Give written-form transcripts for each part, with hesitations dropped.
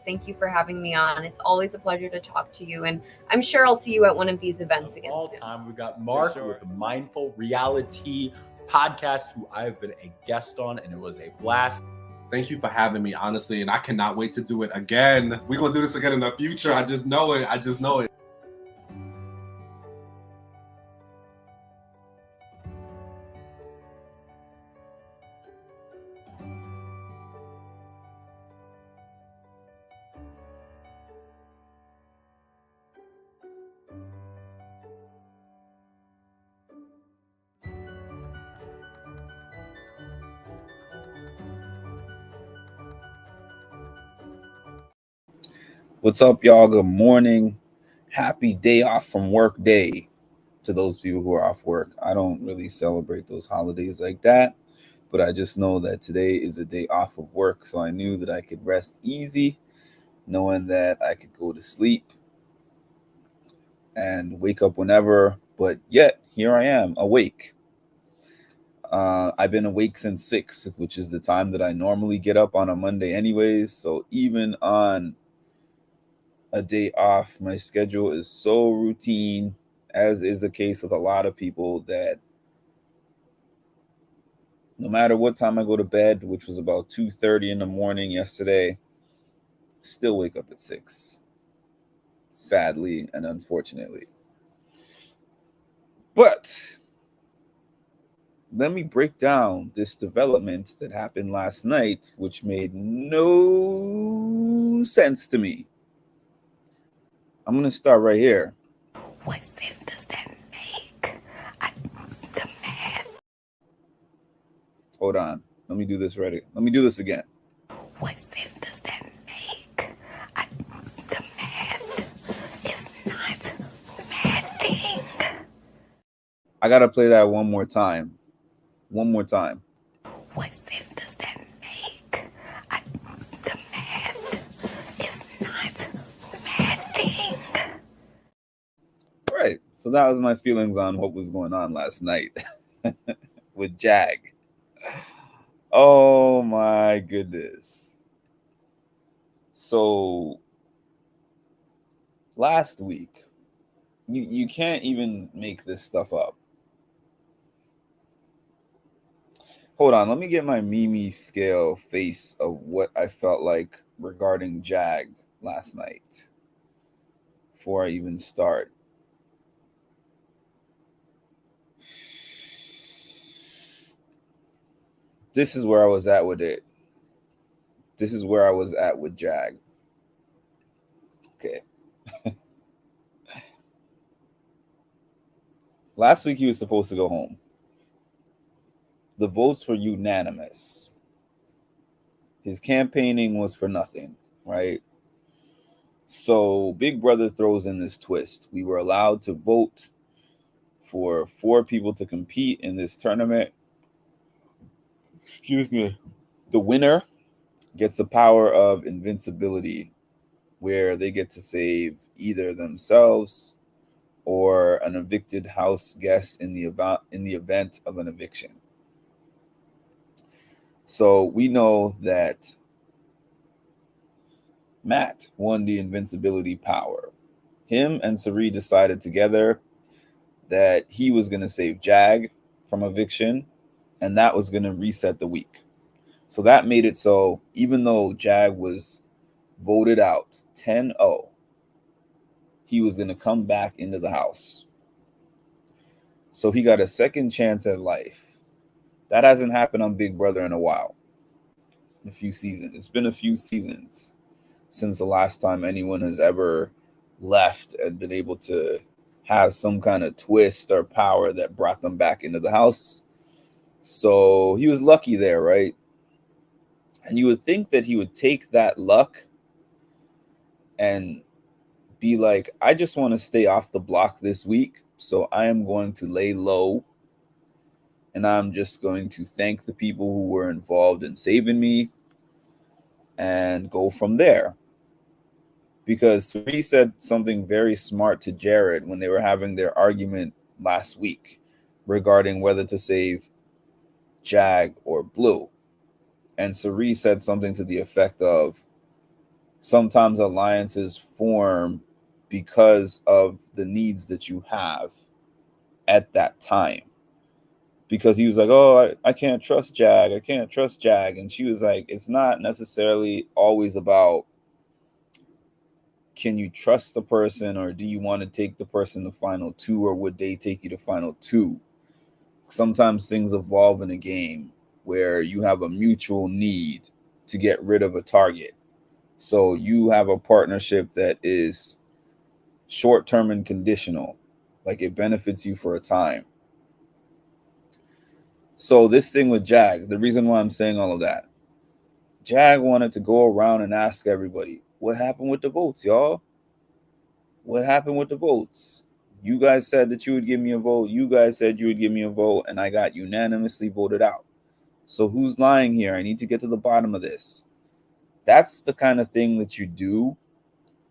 Thank you for having me on. It's always a pleasure to talk to you, and I'm sure I'll see you at one of these events again all soon. time, we got Mark with the Mindful Reality podcast, who I've been a guest on, and it was a blast. Thank you for having me, honestly, and I cannot wait to do it again. We're going to do this again in the future. I just know it. What's up, y'all? Good morning. Happy day off from work day to those people who are off work. I don't really celebrate those holidays like that, but I just know that today is a day off of work, so I knew that I could rest easy, knowing that I could go to sleep and wake up whenever, but yet here I am awake. I've been awake since 6, which is the time that I normally get up on a Monday anyways, so even on a day off, my schedule is so routine, as is the case with a lot of people, that no matter what time I go to bed, which was about 2:30 in the morning yesterday, still wake up at 6, sadly and unfortunately. But let me break down this development that happened last night, which made no sense to me. I'm going to start right here. What sense does that make? The math. Hold on. Let me do this ready. Let me do this again. What sense does that make? The math is not mathing. I got to play that one more time. One more time. What sense does that make? The math is not mathing. Right. So that was my feelings on what was going on last night with Jag. Oh my goodness. So last week, you can't even make this stuff up. Hold on, let me get my Mimi scale face of what I felt like regarding Jag last night before I even start. This is where I was at with it. This is where I was at with Jag. Okay. Last week he was supposed to go home. The votes were unanimous. His campaigning was for nothing, right? So Big Brother throws in this twist. We were allowed to vote for 4 people to compete in this tournament. Excuse me. The winner gets the power of invincibility, where they get to save either themselves or an evicted house guest in the event of an eviction. So we know that Matt won the invincibility power. Him and Sari decided together that he was going to save Jag from eviction, and that was going to reset the week. So that made it so even though Jag was voted out 10-0, he was going to come back into the house. So he got a second chance at life. That hasn't happened on Big Brother in a while. A few seasons. It's been a few seasons since the last time anyone has ever left and been able to have some kind of twist or power that brought them back into the house. So he was lucky there, right? And you would think that he would take that luck and be like, I just want to stay off the block this week, so I am going to lay low, and I'm just going to thank the people who were involved in saving me and go from there. Because Sari said something very smart to Jared when they were having their argument last week regarding whether to save Jag or Blue. And Sari said something to the effect of, sometimes alliances form because of the needs that you have at that time. Because he was like, oh, I can't trust Jag. I can't trust Jag. And she was like, it's not necessarily always about, can you trust the person, or do you want to take the person to final two, or would they take you to final two? Sometimes things evolve in a game where you have a mutual need to get rid of a target. So you have a partnership that is short-term and conditional, like it benefits you for a time. So this thing with Jag, the reason why I'm saying all of that, Jag wanted to go around and ask everybody, what happened with the votes, y'all? What happened with the votes? You guys said that you would give me a vote. You guys said you would give me a vote, and I got unanimously voted out. So who's lying here? I need to get to the bottom of this. That's the kind of thing that you do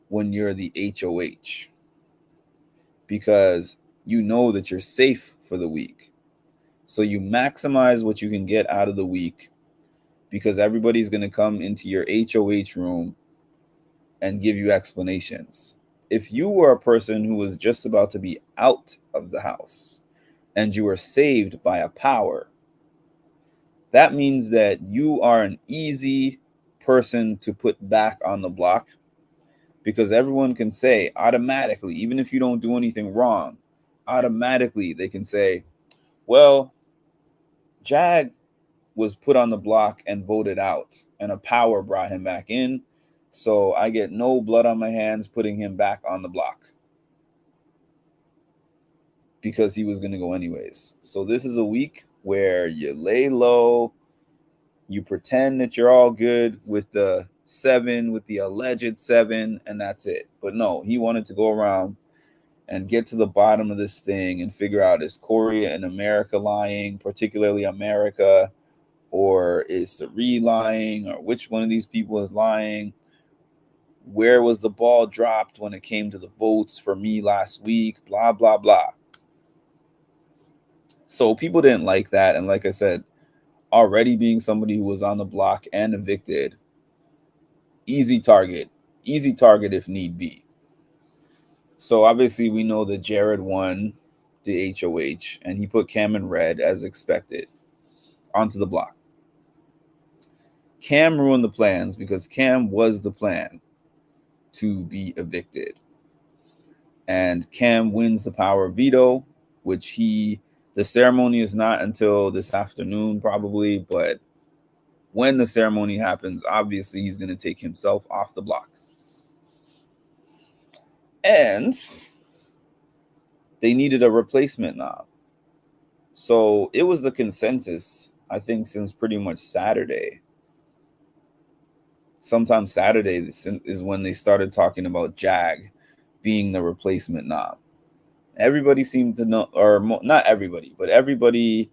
when you're the HOH, because you know that you're safe for the week. So you maximize what you can get out of the week, because everybody's going to come into your HOH room and give you explanations. If you were a person who was just about to be out of the house and you were saved by a power, that means that you are an easy person to put back on the block, because everyone can say automatically, even if you don't do anything wrong, automatically they can say, well, Jag was put on the block and voted out, and a power brought him back in. So I get no blood on my hands putting him back on the block, because he was going to go anyways. So this is a week where you lay low, you pretend that you're all good with the 7, with the alleged 7, and that's it. But no, he wanted to go around and get to the bottom of this thing and figure out, is Korea and America lying, particularly America, or is Sari lying, or which one of these people is lying? Where was the ball dropped when it came to the votes for me last week? Blah, blah, blah. So people didn't like that. And like I said, already being somebody who was on the block and evicted, easy target if need be. So obviously we know that Jared won the HOH, and he put Cam in red as expected onto the block. Cam ruined the plans, because Cam was the plan to be evicted. And Cam wins the power of veto, which the ceremony is not until this afternoon probably, but when the ceremony happens, obviously he's going to take himself off the block. And they needed a replacement knob. So it was the consensus, I think, since pretty much Saturday. Sometime Saturday is when they started talking about Jag being the replacement knob. Everybody seemed to know, or not everybody, but everybody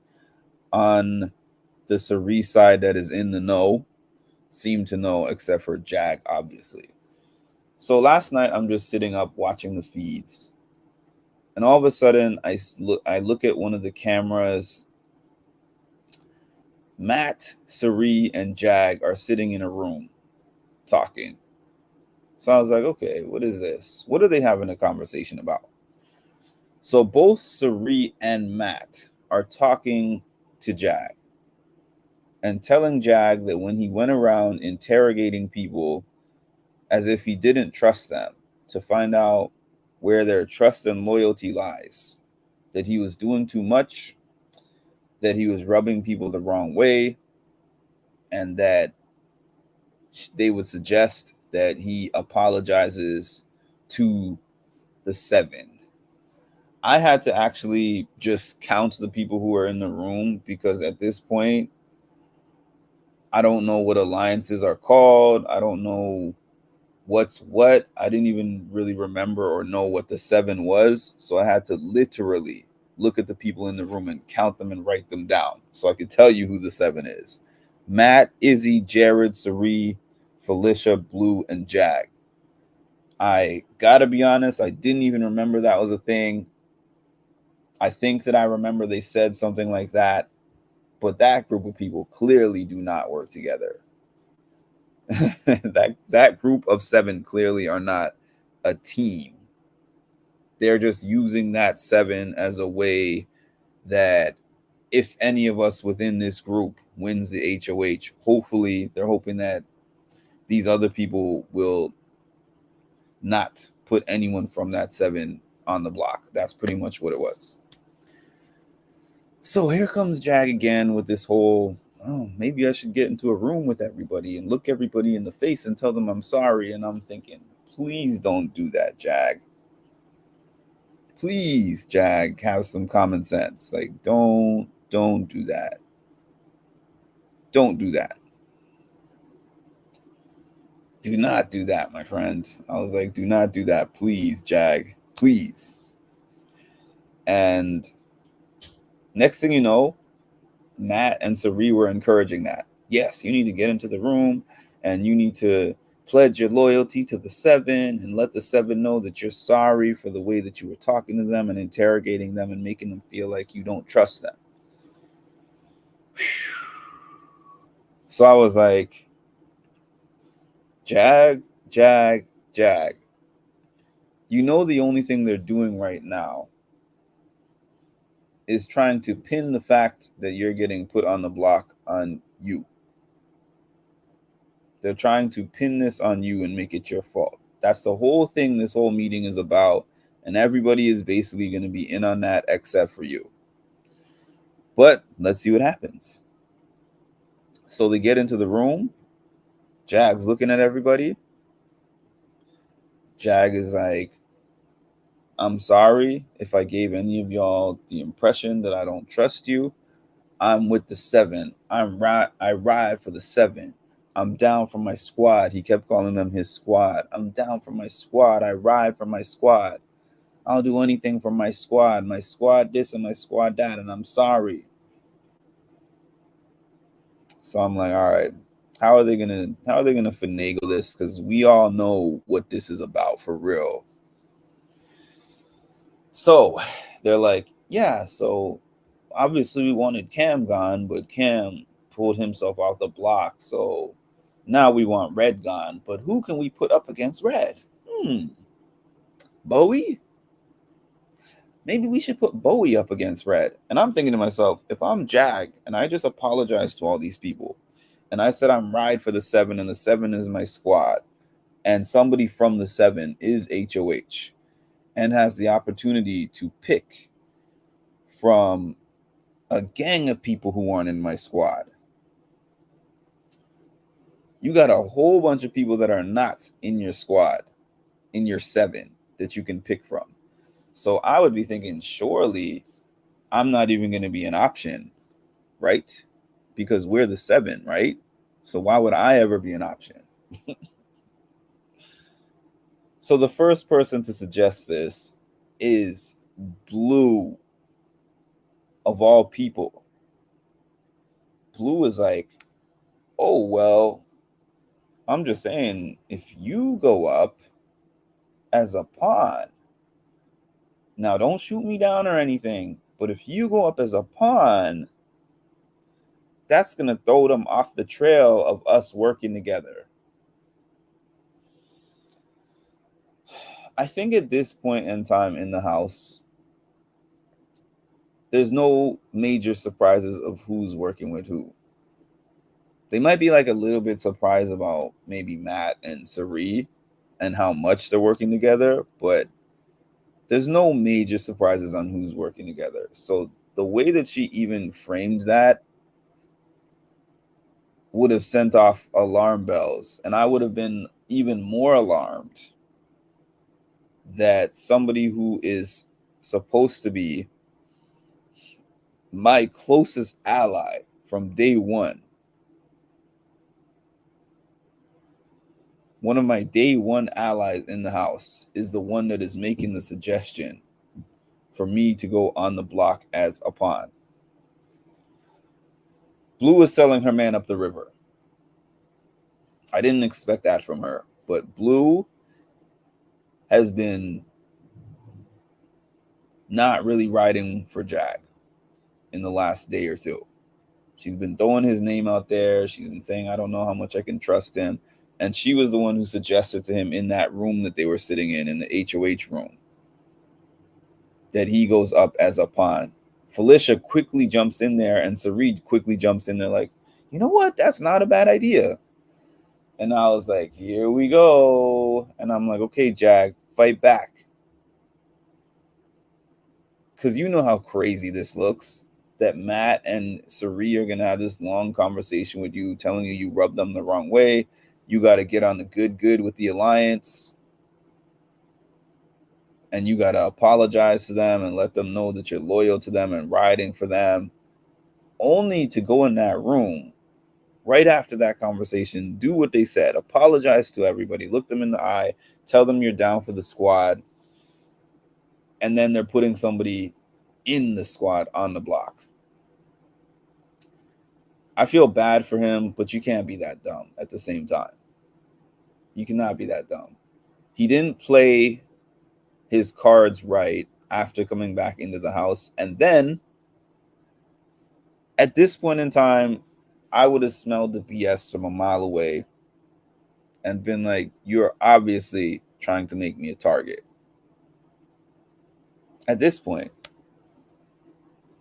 on the Sari side that is in the know seemed to know, except for Jag, obviously. So last night, I'm just sitting up watching the feeds, and all of a sudden, I look at one of the cameras. Matt, Sari, and Jag are sitting in a room talking. So I was like, okay, what is this? What are they having a conversation about? So both Sari and Matt are talking to Jag and telling Jag that when he went around interrogating people as if he didn't trust them to find out where their trust and loyalty lies, that he was doing too much, that he was rubbing people the wrong way, and that they would suggest that he apologizes to the 7. I had to actually just count the people who are in the room, because at this point, I don't know what alliances are called. I don't know what's what. I didn't even really remember or know what the 7 was. So I had to literally look at the people in the room and count them and write them down so I could tell you who the 7 is. Matt, Izzy, Jared, Sari, Felicia, Blue, and Jag. I gotta be honest, I didn't even remember that was a thing. I think that I remember they said something like that, but that group of people clearly do not work together. that group of 7 clearly are not a team. They're just using that 7 as a way that if any of us within this group wins the HOH, hopefully they're hoping that these other people will not put anyone from that 7 on the block. That's pretty much what it was. So here comes Jag again with this whole, oh, maybe I should get into a room with everybody and look everybody in the face and tell them I'm sorry. And I'm thinking, please don't do that, Jag. Please, Jag, have some common sense. Like, don't do that. Don't do that. Do not do that, my friends. I was like, do not do that. Please, Jag. Please. And next thing you know, Matt and Sari were encouraging that. Yes, you need to get into the room and you need to pledge your loyalty to the 7 and let the 7 know that you're sorry for the way that you were talking to them and interrogating them and making them feel like you don't trust them. So I was like, Jag. You know, the only thing they're doing right now is trying to pin the fact that you're getting put on the block on you. They're trying to pin this on you and make it your fault. That's the whole thing this whole meeting is about. And everybody is basically going to be in on that except for you. But let's see what happens. So they get into the room. Jag's looking at everybody. Jag is like, I'm sorry if I gave any of y'all the impression that I don't trust you. I'm with the 7. I ride for the 7. I'm down for my squad. He kept calling them his squad. I'm down for my squad. I ride for my squad. I'll do anything for my squad. My squad this and my squad that, and I'm sorry. So I'm like, all right, how are they gonna finagle this? Because we all know what this is about for real. So they're like, yeah, so obviously we wanted Cam gone, but Cam pulled himself off the block. So now we want Red gone. But who can we put up against Red? Bowie? Maybe we should put Bowie up against Red. And I'm thinking to myself, if I'm Jag and I just apologized to all these people and I said I'm ride for the 7 and the 7 is my squad and somebody from the 7 is HOH and has the opportunity to pick from a gang of people who aren't in my squad. You got a whole bunch of people that are not in your squad, in your 7 that you can pick from. So I would be thinking, surely I'm not even going to be an option, right? Because we're the 7, right? So why would I ever be an option? So the first person to suggest this is Blue, of all people. Blue is like, oh, well, I'm just saying, if you go up as a pawn, now don't shoot me down or anything, but if you go up as a pawn, that's going to throw them off the trail of us working together. I think at this point in time in the house, there's no major surprises of who's working with who. They might be like a little bit surprised about maybe Matt and Sari and how much they're working together, but there's no major surprises on who's working together. So the way that she even framed that would have sent off alarm bells, and I would have been even more alarmed that somebody who is supposed to be my closest ally from day one, one of my day one allies in the house, is the one that is making the suggestion for me to go on the block as a pawn. Blue is selling her man up the river. I didn't expect that from her, but Blue has been not really riding for Jag in the last day or two. She's been throwing his name out there. She's been saying, I don't know how much I can trust him. And she was the one who suggested to him in that room that they were sitting in the HOH room, that he goes up as a pawn. Felicia quickly jumps in there, and Sarid quickly jumps in there like, you know what? That's not a bad idea. And I was like, here we go. And I'm like, okay, Jag, fight back. Because you know how crazy this looks, that Matt and Sari are going to have this long conversation with you, telling you rubbed them the wrong way. You got to get on the good with the alliance. And you got to apologize to them and let them know that you're loyal to them and riding for them. Only to go in that room right after that conversation, do what they said, apologize to everybody, look them in the eye, tell them you're down for the squad. And then they're putting somebody in the squad on the block. I feel bad for him, but you can't be that dumb at the same time. You cannot be that dumb. He didn't play his cards right after coming back into the house. And then at this point in time, I would have smelled the BS from a mile away and been like, you're obviously trying to make me a target. At this point,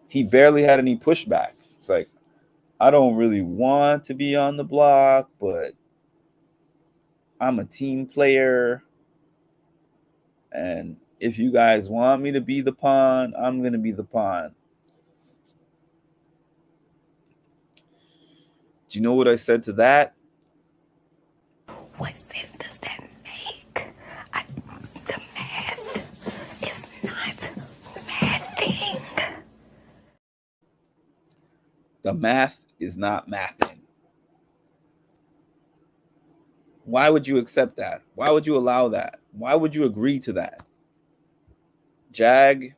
he barely had any pushback. It's like, I don't really want to be on the block, but I'm a team player. And if you guys want me to be the pawn, I'm going to be the pawn. Do you know what I said to that? What sense does that make? The math is not mathing. The math is not mathing. Why would you accept that? Why would you allow that? Why would you agree to that? Jag,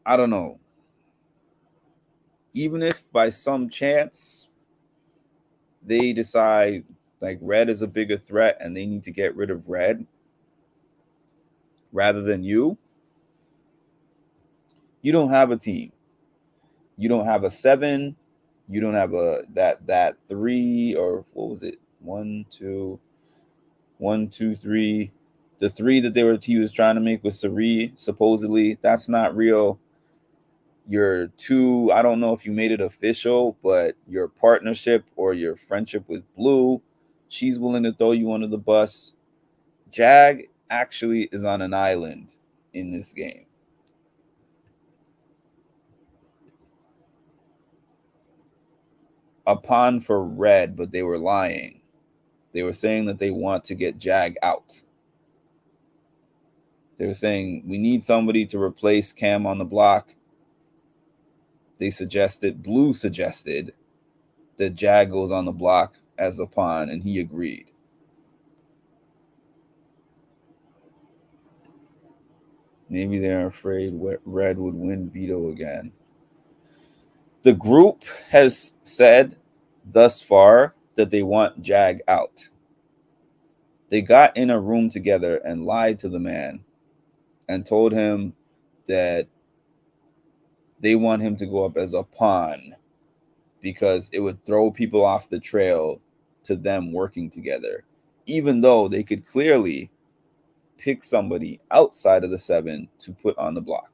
I don't know. Even if by some chance they decide like red is a bigger threat and they need to get rid of red rather than you don't have a team. You don't have a 7. You don't have a that 3, or what was it? 1, 2, 3. The 3 that he was trying to make with Sari, supposedly, that's not real. Your 2, I don't know if you made it official, but your partnership or your friendship with Blue, she's willing to throw you under the bus. Jag actually is on an island in this game. A pawn for red, but they were lying. They were saying that they want to get Jag out. They were saying, we need somebody to replace Cam on the block. Blue suggested that Jag goes on the block as a pawn, and he agreed. Maybe they're afraid red would win veto again. The group has said thus far that they want Jag out. They got in a room together and lied to the man and told him that they want him to go up as a pawn because it would throw people off the trail to them working together, even though they could clearly pick somebody outside of the 7 to put on the block.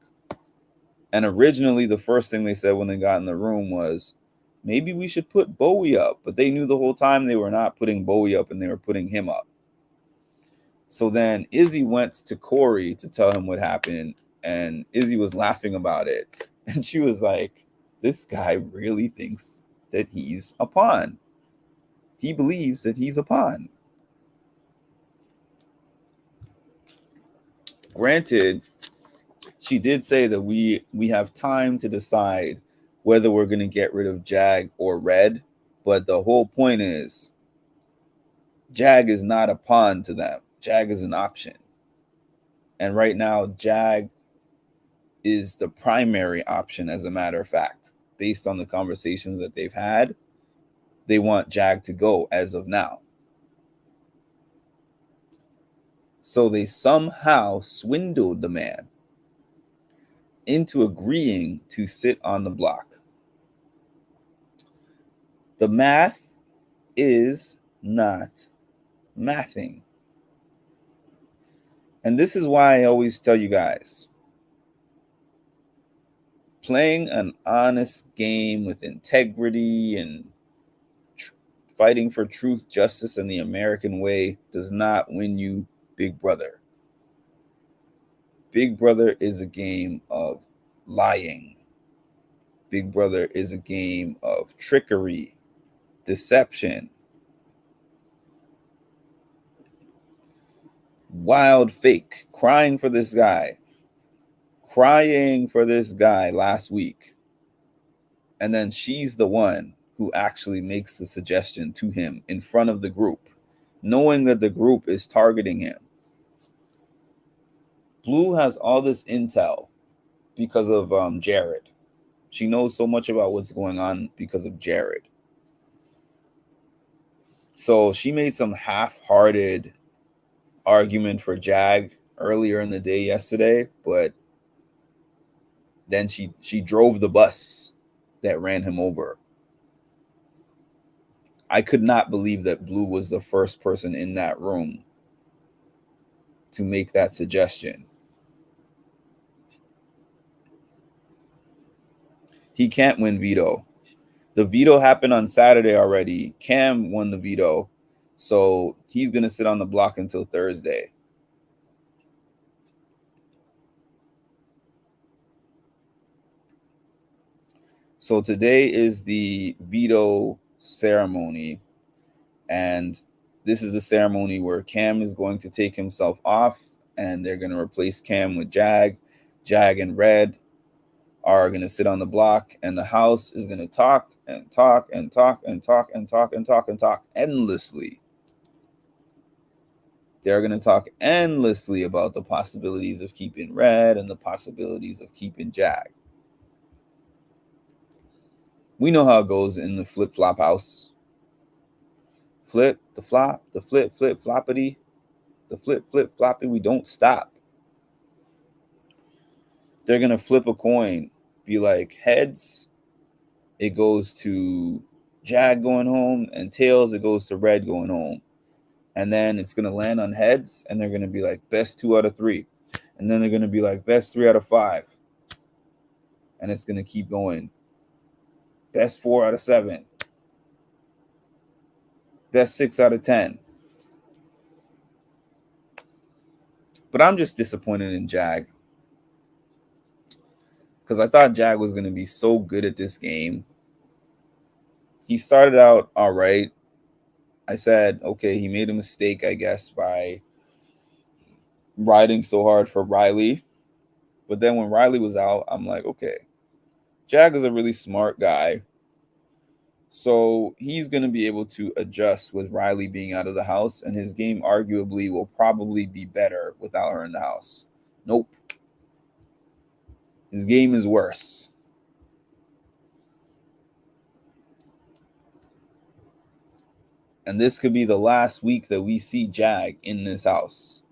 And originally, the first thing they said when they got in the room was, maybe we should put Bowie up. But they knew the whole time they were not putting Bowie up and they were putting him up. So then Izzy went to Corey to tell him what happened. And Izzy was laughing about it. And she was like, this guy really thinks that he's a pawn. He believes that he's a pawn. Granted, she did say that we have time to decide whether we're going to get rid of Jag or red. But the whole point is Jag is not a pawn to them. Jag is an option. And right now, Jag is the primary option, as a matter of fact. Based on the conversations that they've had, they want Jag to go as of now. So they somehow swindled the man into agreeing to sit on the block. The math is not mathing. And this is why I always tell you guys, playing an honest game with integrity and fighting for truth, justice, and the American way does not win you Big Brother. Big Brother is a game of lying. Big Brother is a game of trickery, deception, wild fake, crying for this guy last week. And then she's the one who actually makes the suggestion to him in front of the group, knowing that the group is targeting him. Blue has all this intel because of Jared. She knows so much about what's going on because of Jared. So she made some half-hearted argument for Jag earlier in the day yesterday, but then she drove the bus that ran him over. I could not believe that Blue was the first person in that room to make that suggestion. He can't win veto. The veto happened on Saturday already. Cam won the veto, so he's going to sit on the block until Thursday. So today is the veto ceremony, and this is the ceremony where Cam is going to take himself off, and they're going to replace Cam with Jag. Jag and Red are going to sit on the block, and the house is going to talk and talk and talk and talk and talk and talk and talk endlessly. They're going to talk endlessly about the possibilities of keeping Red and the possibilities of keeping Jag. We know how it goes in the flip-flop house. Flip, the flop, the flip, flip, floppity, the flip, flip, floppy. We don't stop. They're going to flip a coin, be like heads, it goes to Jag going home, and tails, it goes to Red going home. And then it's going to land on heads, and they're going to be like best 2 out of 3. And then they're going to be like best 3 out of 5. And it's going to keep going. Best 4 out of 7. Best 6 out of 10. But I'm just disappointed in Jag, because I thought Jag was going to be so good at this game. He started out all right. I said, okay, he made a mistake, I guess, by riding so hard for Riley. But then when Riley was out, I'm like, okay, Jag is a really smart guy. So he's going to be able to adjust with Riley being out of the house, and his game arguably will probably be better without her in the house. Nope. His game is worse. And this could be the last week that we see Jag in this house.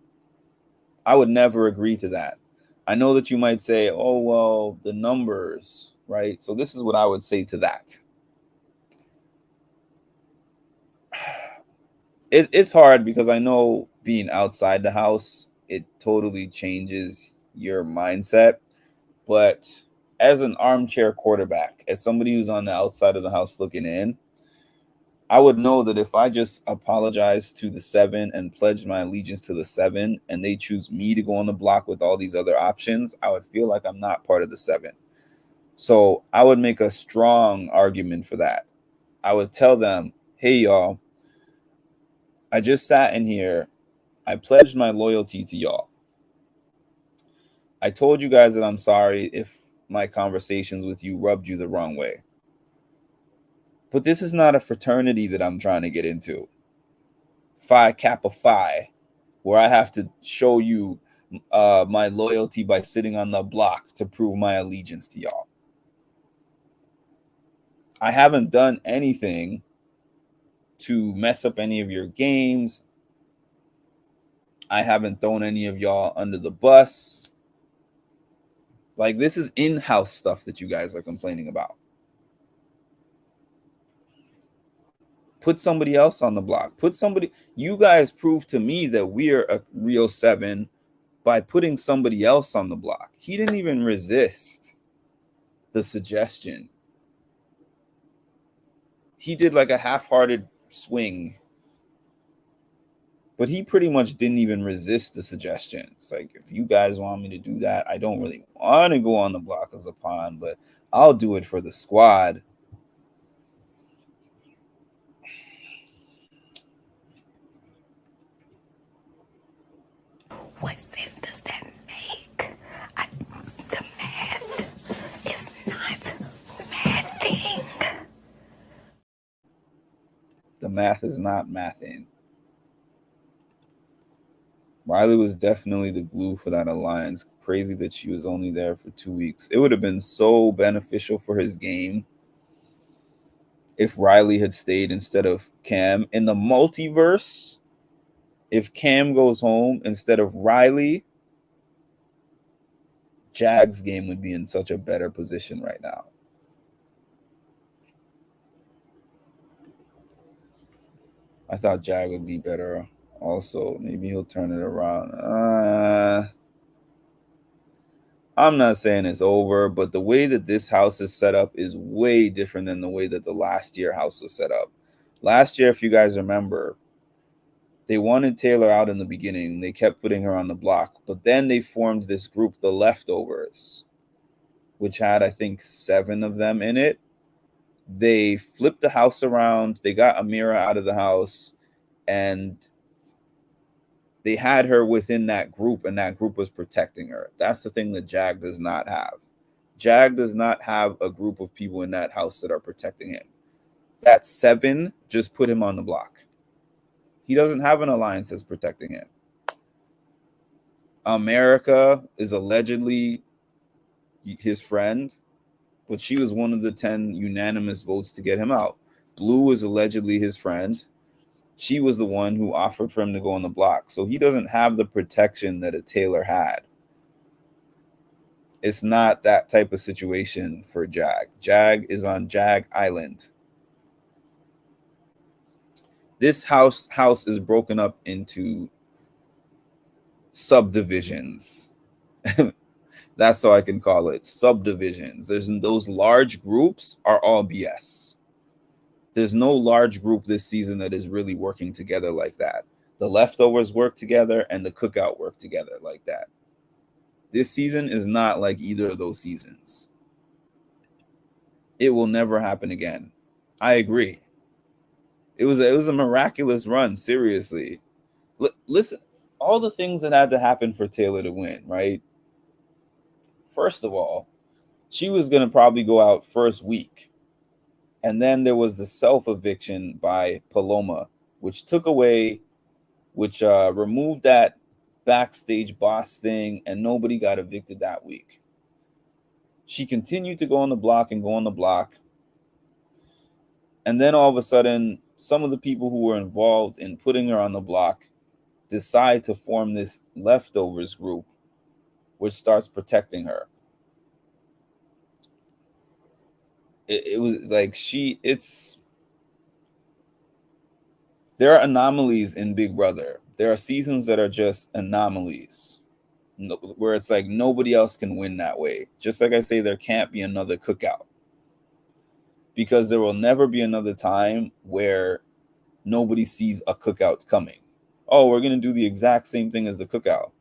I would never agree to that. I know that you might say, oh, well, the numbers, right? So this is what I would say to that. It's hard because I know being outside the house, it totally changes your mindset. But as an armchair quarterback, as somebody who's on the outside of the house looking in, I would know that if I just apologize to the 7 and pledge my allegiance to the 7, and they choose me to go on the block with all these other options, I would feel like I'm not part of the 7. So I would make a strong argument for that. I would tell them, hey, y'all, I just sat in here. I pledged my loyalty to y'all. I told you guys that I'm sorry if my conversations with you rubbed you the wrong way. But this is not a fraternity that I'm trying to get into. Phi Kappa Phi, where I have to show you my loyalty by sitting on the block to prove my allegiance to y'all. I haven't done anything to mess up any of your games. I haven't thrown any of y'all under the bus. Like, this is in-house stuff that you guys are complaining about. Put somebody else on the block. You guys prove to me that we are a real 7 by putting somebody else on the block. He didn't even resist the suggestion. He did like a half-hearted swing, but he pretty much didn't even resist the suggestion. It's like, if you guys want me to do that, I don't really want to go on the block as a pawn, but I'll do it for the squad. What sense does that make? The math is not mathing. The math is not mathing. Riley was definitely the glue for that alliance. Crazy that she was only there for 2 weeks. It would have been so beneficial for his game if Riley had stayed instead of Cam. In the multiverse, if Cam goes home instead of Riley, Jag's game would be in such a better position right now. I thought Jag would be better also. Maybe he'll turn it around. I'm not saying it's over, but the way that this house is set up is way different than the way that the last year house was set up. Last year, if you guys remember, they wanted Taylor out in the beginning. They kept putting her on the block, but then they formed this group, the Leftovers, which had, I think, 7 of them in it. They flipped the house around. They got Amira out of the house, and they had her within that group, and that group was protecting her. That's the thing that Jag does not have. Jag does not have a group of people in that house that are protecting him. That 7 just put him on the block. He doesn't have an alliance that's protecting him. America is allegedly his friend, but she was one of the 10 unanimous votes to get him out. Blue is allegedly his friend. She was the one who offered for him to go on the block. So he doesn't have the protection that a Taylor had. It's not that type of situation for Jag. Jag is on Jag Island. This house is broken up into subdivisions. That's how I can call it. Subdivisions. Those large groups are all BS. There's no large group this season that is really working together like that. The Leftovers work together and the Cookout work together like that. This season is not like either of those seasons. It will never happen again. I agree. It was a miraculous run, seriously. Listen, all the things that had to happen for Taylor to win, right? First of all, she was going to probably go out first week. And then there was the self-eviction by Paloma, which removed that backstage boss thing, and nobody got evicted that week. She continued to go on the block. And then all of a sudden, some of the people who were involved in putting her on the block decide to form this Leftovers group, which starts protecting her. It was like there are anomalies in Big Brother. There are seasons that are just anomalies, where it's like nobody else can win that way. Just like I say, there can't be another Cookout, because there will never be another time where nobody sees a Cookout coming. Oh, we're going to do the exact same thing as the Cookout.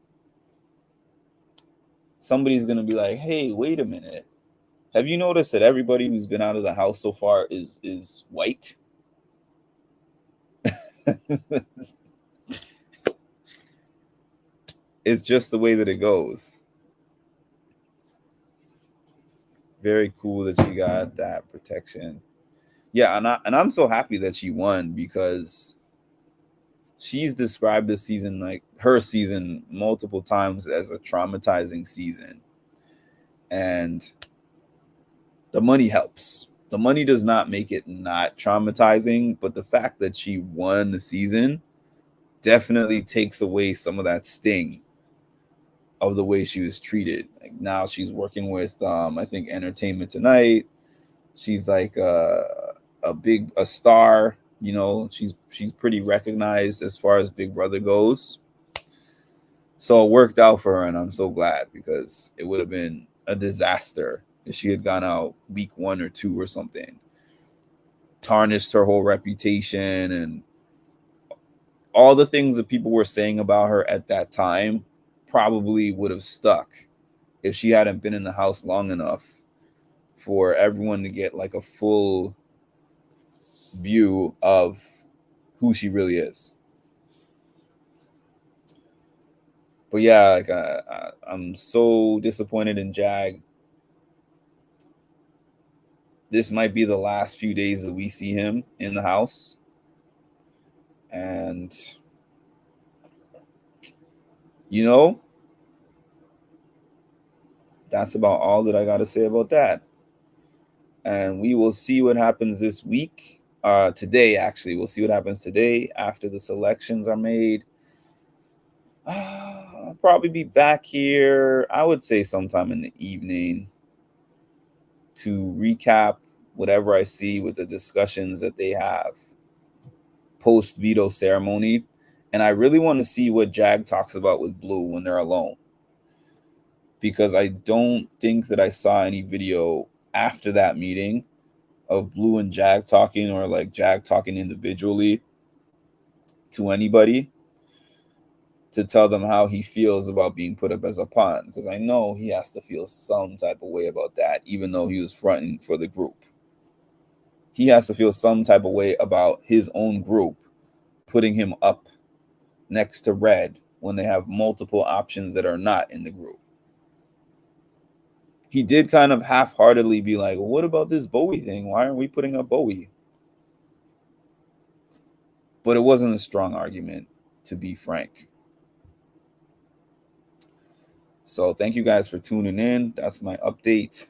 Somebody's going to be like, hey, wait a minute. Have you noticed that everybody who's been out of the house so far is white? It's just the way that it goes. Very cool that she got that protection. Yeah, and I'm so happy that she won, because she's described this season, like her season, multiple times as a traumatizing season. And the money helps. The money does not make it not traumatizing, but the fact that she won the season definitely takes away some of that sting of the way she was treated. Like, now she's working with I think Entertainment Tonight. She's like a star. You know, she's pretty recognized as far as Big Brother goes. So it worked out for her, and I'm so glad, because it would have been a disaster if she had gone out week 1 or 2 or something. Tarnished her whole reputation, and all the things that people were saying about her at that time probably would have stuck if she hadn't been in the house long enough for everyone to get like a full view of who she really is. But yeah, like I'm so disappointed in Jag. This might be the last few days that we see him in the house. And, you know, that's about all that I got to say about that. And we will see what happens this week. Today, actually. We'll see what happens today after the selections are made. I'll probably be back here, I would say sometime in the evening, to recap whatever I see with the discussions that they have post veto ceremony. And I really want to see what Jag talks about with Blue when they're alone, because I don't think that I saw any video after that meeting of Blue and Jag talking, or like Jag talking individually to anybody to tell them how he feels about being put up as a pawn, because I know he has to feel some type of way about that, even though he was fronting for the group. He has to feel some type of way about his own group putting him up next to Red when they have multiple options that are not in the group. He did kind of half-heartedly be like, well, what about this Bowie thing? Why aren't we putting up Bowie? But it wasn't a strong argument, to be frank. So thank you guys for tuning in. That's my update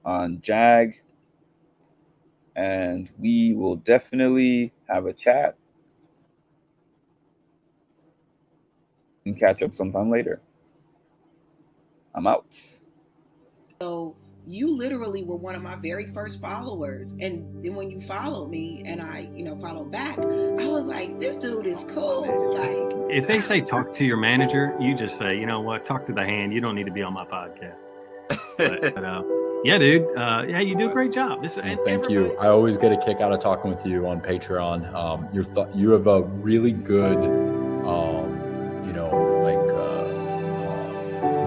on Jag. And we will definitely have a chat and catch up sometime later. I'm out. So you literally were one of my very first followers. And then when you followed me and I, followed back, I was like, this dude is cool. Like, if they say talk to your manager, you just say, you know what, talk to the hand. You don't need to be on my podcast. But yeah, dude. Yeah, you do a great job. Thank you. I always get a kick out of talking with you on Patreon. You have a really good,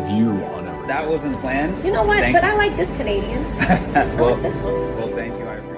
view on everything. That wasn't planned. You know what? Thank But you. I like this Canadian. I Well, like this one. well, thank you. I appreciate it.